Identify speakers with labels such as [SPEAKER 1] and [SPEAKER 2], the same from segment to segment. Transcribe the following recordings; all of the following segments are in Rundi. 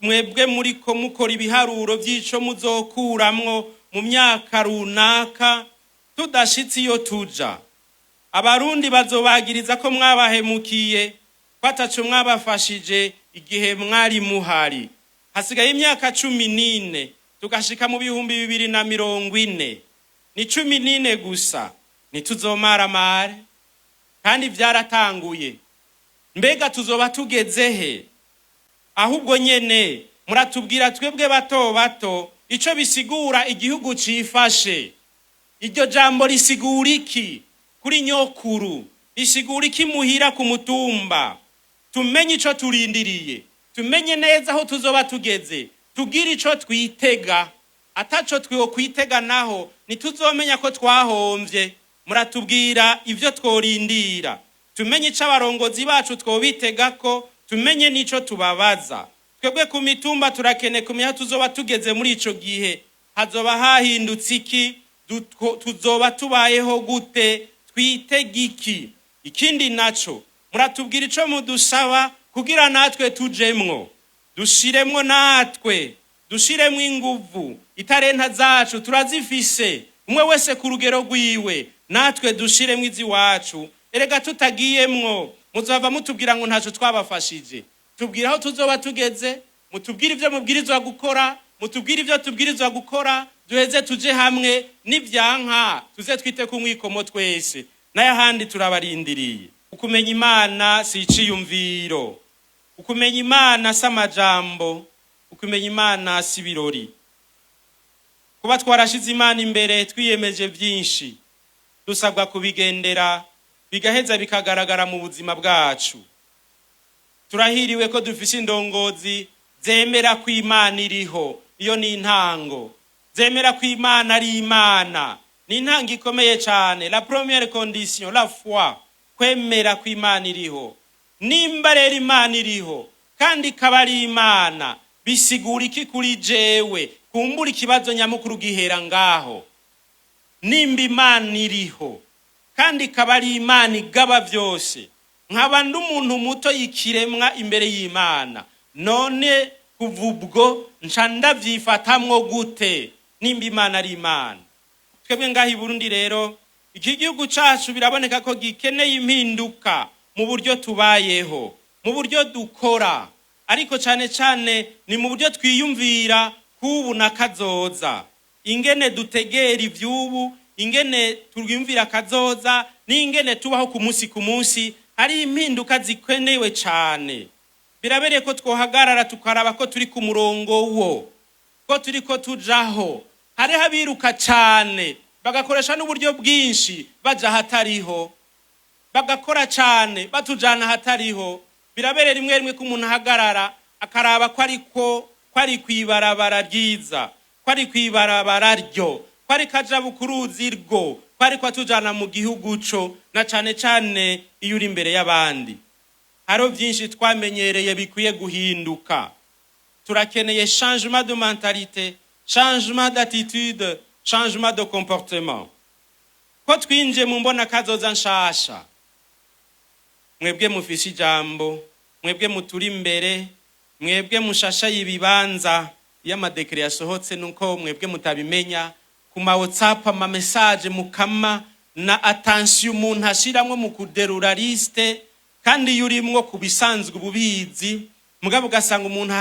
[SPEAKER 1] mwebwe muriko mukora ibiharuro by'ico muzokuramwo mu myaka runaka tudashitse iyo tuja. Abarundi bazobagiriza ko mwabahemukiye, ko ataco mwabafashije igihe mwari muhari. Hasigaye imyaka 14 tugashika mu 2040. Ni 14 gusa, ntituzomara mare kandi vyaratanguye. Mbega tuzoba tugeze he? Ahubwo nyene muratubwira twebwe bato bato ico bisigura igihugu cifashe. Iryo jambo risigura iki kuri nyokuru? Risigura iki muhira ku mutumba? Tumenye ico turindiriye, tumenye neza aho tuzoba tugeze, tugira ico twitega. Ataco twiho kwitega naho ntituzomenya ko twahomvye. Muratubwira ivyo tworindira, tumenye ico abarongozi bacu twobitega ko, tumenye nico tubabaza. Twebwe ku mitumba turakene kumenya tuzoba tugeze muri ico gihe. Hazoba hahindutse iki? Tuzoba tubayeho gute? Twitega iki? Ikindi naco muratubwira ico mudusaba kugira natwe tujemwo, dushiremwo natwe, dushiremwo inguvu. Itarenta zacu turazifise, umwe wese ku rugero rwiwe, natwe dushiremwo iziwacu. Erega tutagiyemwo muzava mutubwira ngo ntaco twabafashije. Tubwira aho tuzoba tugeze, mutubwira ivyo mubwirizwa gukora, mutubwira ivyo tubwirizwa gukora, duheze tuje hamwe. N'ivyanka tuze twite ku mwikomo twese, n'ayahandi turabarindiriye. Ukumenya Imana si iciyumviro, ukumenya Imana si amajambo, ukumenya Imana si birori. Kuba twarashize Imana imbere twiyemeje vyinshi, dusabwa kubigendera bigaheza bikagaragara mu buzima bwacu. Turahiriwe ko dufise indongozi zemera ko Imana iriho. Iyo ni intango. Zemera ko Imana ari Imana. Ni intango ikomeye cyane. La première condition, la foi. Kwemera ko Imana iriho. Nimba rero Imana iriho kandi ikaba ari Imana, bisigura iki kuri jewe? Kumbura ikibazo nyamukuru gihera ngaho. Nimba Imana iriho kandi ikaba ari Imana igaba vyose, nkaba ndi umuntu muto y'ikiremwa imbere y'Imana, none kuva ubwo nca ndavyifatamwo gute nimba Imana ari Imana? Twebwe ngaho i Burundi rero iki gihugu cacu biraboneka ko gikeneye impinduka mu buryo tubayeho, mu buryo dukora, ariko cane cane ni mu buryo twiyumvira kubu na kazoza. Ingene dutegera ivyubu, ingene twiyumvira kazoza, n'ingene tubaho ku munsi hari impinduka zikenewe cane. Birabereye ko twohagarara tukaraba ko turi ku murongo wo, ko turiko tujaho. Hari habiruka cane bagakoresha n'uburyo bwinshi baja hatariho, bagakora cane batujana hatariho. Birabereye rimwe rimwe ko umuntu ahagarara akaraba ko ari kwibarabara ryiza, ko ari kwibarabara ryo, ko ari kaja bukuruzi rwo, ko ari atujana mu gihugu co, na cane cane iyo uri imbere y'abandi. Haro vyinshi twamenyereye bikwiye guhinduka. Turakeneye changement de mentalité, changement d'attitude, changement de comportement. Ko twinje mu mbona kazoza nshasha. Mwebwe mufise ijambo, mwebwe muturi imbere, mwebwe mushasha y'ibibanza y'amadekre yasohotse nuko mwebwe mutabimenya, ku ma WhatsApp ama message mukama na attention umuntu ashiramwe mu kuderura liste, kandi yurimwo kubisanzwe ububizi, mugabo ugasanga umuntu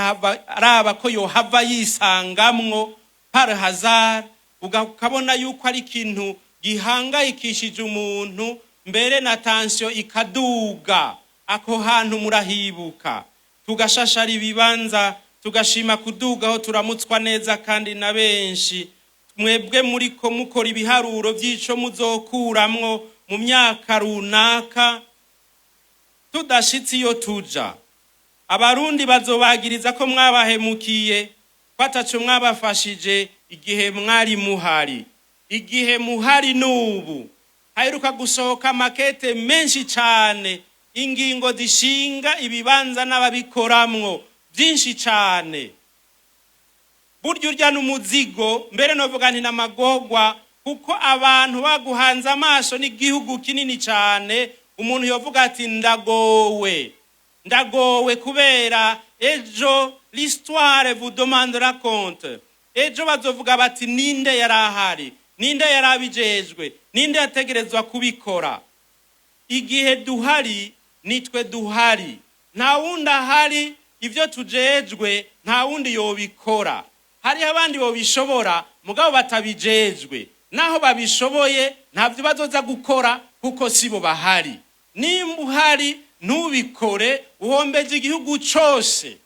[SPEAKER 1] araba ko yohava yisangamwo par hasard, ukabona yuko ari ikintu gihangayikishije umuntu, mbere na tension ikaduga. Ako hantu murahibuka, tugashashara ibibanza, tugashima kudugaho turamutswa neza kandi na benshi. Mwebwe muriko mukora ibiharuro by'ico muzokuramwo mu myaka runaka tudashitse iyo tuja. Abarundi bazobagiriza ko mwabahemukiye, ko ataco mwabafashije igihe mwari muhari. Igihe muhari n'ubu haheruka gusohoka makete menshi cane, ingingo zishinga ibibanza n'ababikoramwo byinshi cane. Burya urya n'umuzigo, mbere novuga nti n'amagorwa, kuko abantu baguhanze amaso n'igihugu kinini cane. Umuntu yovuga ati ndagowe kubera ejo l'histoire vous demandera compte. Ejo bazovuga bati ninde yari ahari, ninde yari abijejwe, ninde yategerezwa kubikora. Igihe duhari nitwe duhari, nta wundi ahari, ivyo tujejwe nta wundi yobikora. Hari abandi bobishobora mugabo batabijejwe, naho babishoboye ntavyo bazoza gukora kuko sibo bahari. Nimba uhari ntubikore uhombeje igihugu cose.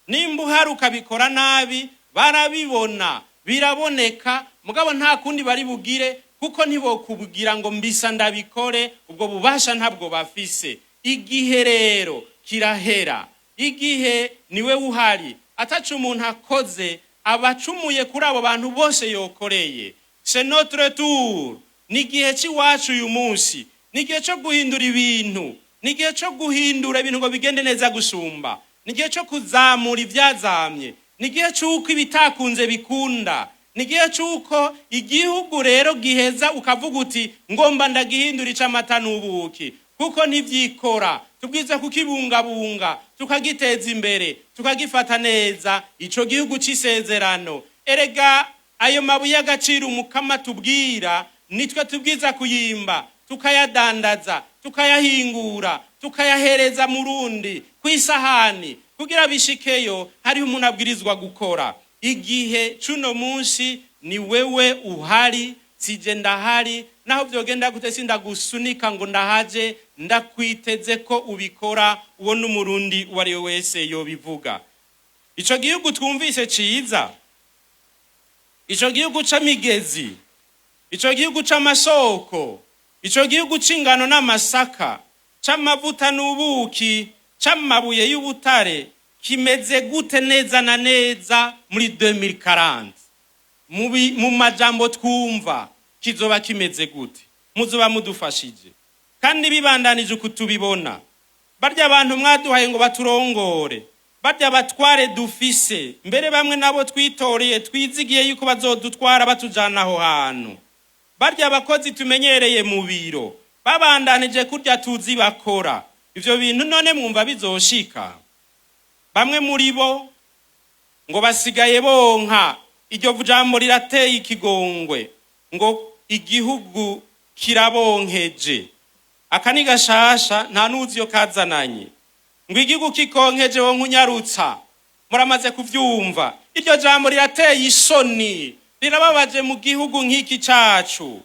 [SPEAKER 1] Nimba uhari ukabikora nabi barabibona, biraboneka, mugabo nta kundi bari bugire kuko ntibokubwira ngo mbisa ndabikore, ubwo bubasha ntabwo bafise. Igihe rero kirahera, igihe niwe uhari, atacu umuntu akoze abacumuye kuri abo bantu bose yokoreye. C'est notre tour. Nigihe ciwacu uyu munsi, nigihe cyo guhindura ibintu, nigihe cyo guhindura ibintu ngo bigende neza gusumba, nigihe cyo kuzamura ivyazamye, nigihe cyuko ibitakunze bikunda, nigihe cyuko igihugu rero giheza ukavuga uti ngomba ndagihindura icamata n'ubuki, kuko ntivyikora. Tubwize kukibungabunga, tukagiteza imbere, tukagifata neza ico gihugu c'isezerano. Erega ayo mabuye y'agaciro umukama tubwira nitwe tubwiza kuyimba, tukayadandaza, tukayahingura, tukayahereza murundi kwisahani kugira bishikeyo. Hariho umuntu abwirizwa gukora. Igihe cuno munsi ni wewe uhari, sije ndahari, naho vyogenda gute sindagusunika ngo ndahaje, ndakwiteze ko ubikora. Uwo n'umurundi uwari wese yobivuga. Ico gihugu twumvise ciza, ico gihugu c'amigezi, ico gihugu c'amasoko, ico gihugu c'ingano n'amasaka, c'amavuta n'ubuki, c'amabuye y'ubutare, kimeze gute neza na neza muri 2040? Mu majambo twumva kizoba kimeze gute? Muzoba mudufashije kandi bibandanije kutubibona. Barya abantu mwaduhaye ngo baturongore, barya batware dufise, mbere bamwe nabo twitoreye twizigiye yuko bazodutwara batujana aho hantu. Barya abakozi tumenyereye mu biro, babandanije kurya tuzi bakora. Ivyo bintu none mwumva bizoshika? Bamwe muri bo ngo basigaye bonka. Iryo jambo rirateye ikigongwe ngo igihugu kirabonkeje. Akani gashasha nta nuzi yo kazananye. Ngo igihugu kikonkeje wo nkunyarutsa. Muramaze kuvyumva. Iryo jambo rirateye isoni, rirababaje mu gihugu nk'iki cacu.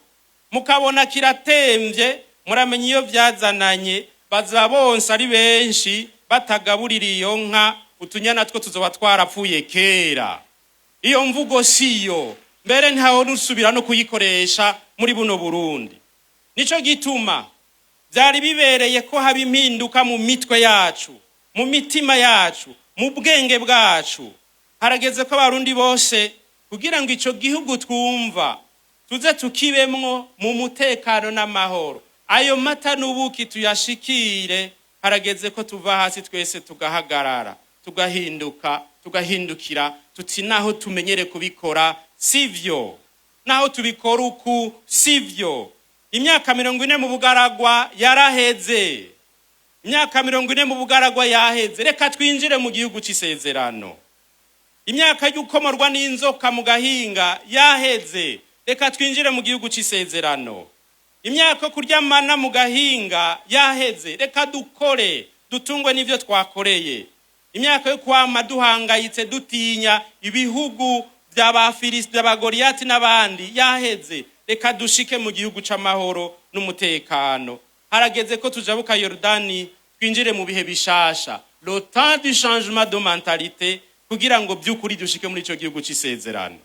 [SPEAKER 1] Mukabona kiratemvye, muramenye iyo vyazananye bazabonsa ari benshi batagaburira iyo nka, utunyana two tuzoba twarapfuye kera. Iyo mvugo siyo, mbere ntaho nusubira no kuyikoresha muri buno Burundi. Nico gituma byari bibereye ko haba impinduka mu mitwe yacu, mu mitima yacu, mu bwenge bwacu. Harageze ko abarundi bose kugira ngo ico gihugu twumva tuze tukibemwo mu mutekano n'amahoro. Ayo mata n'ubuki tuyashikire. Harageze ko tuva hasi twese tugahagarara, tugahinduka, tugahindukira, tuti naho tumenyere kubikora sivyo, naho tubikora uku sivyo. Imyaka 40 mu bugaragwa yaraheze, imyaka 40 mu bugaragwa yaheze. Reka twinjire mu gihugu c'isezerano. Imyaka y'ukomorwa n'inzoka mu gahinga yaheze, reka twinjire mu gihugu c'isezerano. Imyaka kuryamana mu gahinga yaheze, reka dukore, dutungwe n'ivyo twakoreye. Imyaka yo kwama duhangayitse dutinya ibihugu by'Abafilisiti, by'Abagoriyati n'abandi yaheze, reka dushike mu gihugu c'amahoro n'umutekano. Harageze ko tujabuka Yordani twinjire mu bihe bishasha, le temps du changement de mentalité, kugira ngo byukuri dushike muri ico gihugu c'isezerano.